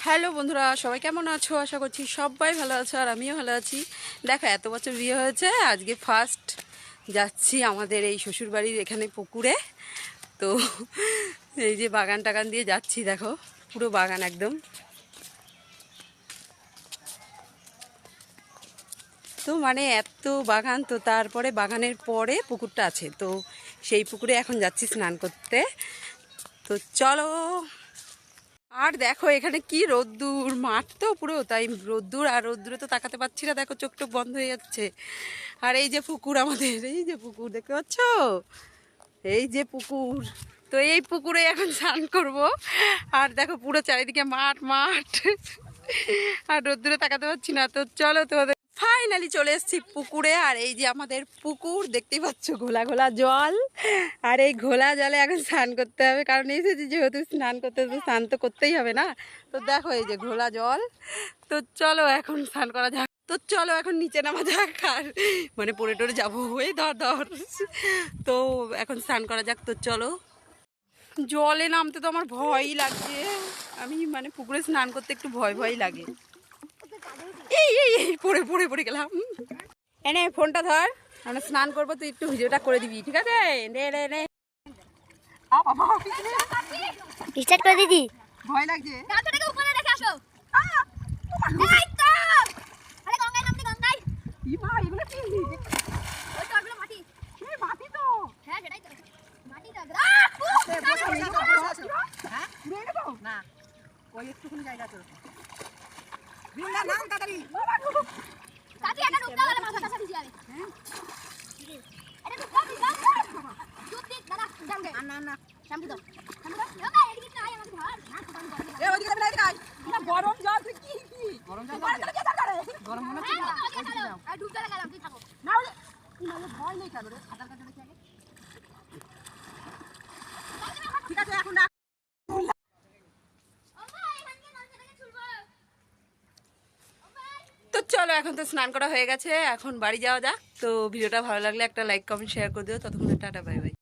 Hello বন্ধুরা, সবাই কেমন আছো? আশা করছি সবাই ভালো আছো আর আমিও ভালো আছি। দেখো, এত বছর বিয়ে হয়েছে, আজকে ফার্স্ট যাচ্ছি আমাদের এই শ্বশুরবাড়ির এখানে পুকুরে। তো এই যে বাগান টাগান দিয়ে যাচ্ছি, দেখো পুরো বাগান একদম। তো মানে এত বাগান, তো তারপরে বাগানের পরে পুকুরটা আছে, তো সেই পুকুরে এখন যাচ্ছি স্নান করতে। তো চলো। আর দেখো এখানে কি রোদ্দুর, মাঠ তো পুরো, তাই রোদ্দুর, আর রোদ্দুরে তো তাকাতে পারছি না, দেখো চোখ টোক বন্ধ হয়ে যাচ্ছে। আর এই যে পুকুর আমাদের, এই যে পুকুর দেখতে পাচ্ছ, এই যে পুকুর। তো এই পুকুরে এখন স্নান করব। আর দেখো পুরো চারিদিকে মাঠ মাঠ, আর রোদ্দুরে তাকাতে পারছি না। তো চলো, তোমাদের ফাইনালি চলে এসেছি পুকুরে। আর এই যে আমাদের পুকুর দেখতেই পাচ্ছ, ঘোলা ঘোলা জল। আর এই ঘোলা জলে এখন স্নান করতে হবে, কারণ এসেছি যেহেতু স্নান করতে, তো স্নান তো করতেই হবে না। তো দেখো এই যে ঘোলা জল। তো চলো এখন স্নান করা যাক। তো চলো এখন নিচে নামা যাক, আর মানে পড়ে টরে যাবো, ওই ধর ধর। তো এখন স্নান করা যাক। তো চলো। জলে নামতে তো আমার ভয়ই লাগছে, আমি মানে পুকুরে স্নান করতে একটু ভয় ভয় লাগে। এই এই এই পড়ে পড়ে পড়ে গেলাম। এনে ফোনটা ধর, আমরা স্নান করবো, তুই একটু ভিডিওটা করে দিবি, ঠিক আছে? নে নে নে। স্টার্ট করে দিদি। ভয় লাগছে। গাছটাকে উপরে রেখে আসো। এই তো। আরে গঙ্গায় নামতে, গঙ্গায়। ই মা, এগুলো কি? ওই তো ওগুলো মাটি। এই মাটি তো। হ্যাঁ সেটাই তো। মাটি তো। হ্যাঁ? পুরো নেবো? না। ওই একটুখানি জায়গা তো। বৃন্দা নাম তাড়াতাড়ি। কাটি এটা ডুবতে গেলে মাথাটা সাথে যাবে। হ্যাঁ। এটা ডুবতে দিবা। ডুব দিক দাদা, জাম দে। না না। শ্যাম্পু দাও। শ্যাম্পু দাও। ওকে, এদিকে তো আয় আমাকে ধর। না, এ ওইদিকে যাবে না, এদিকে আয়। এটা গরম জল, তুই কি কি? গরম জল লাগছে? গরম মনে হচ্ছে না? আর ডুবতে গেলাম, তুই থাকো। না ওই মানে ভয় নেই কেন রে? সাঁতার কাটতে দেখি আগে। ঠিক আছে, এখন রাখ। তো চলো, এখন তো স্নান করা হয়ে গেছে, এখন বাড়ি যাওয়া যাক। তো ভিডিওটা ভালো লাগলে একটা লাইক কমেন্ট শেয়ার করে দিও। ততক্ষণ টাটা, বাই বাই।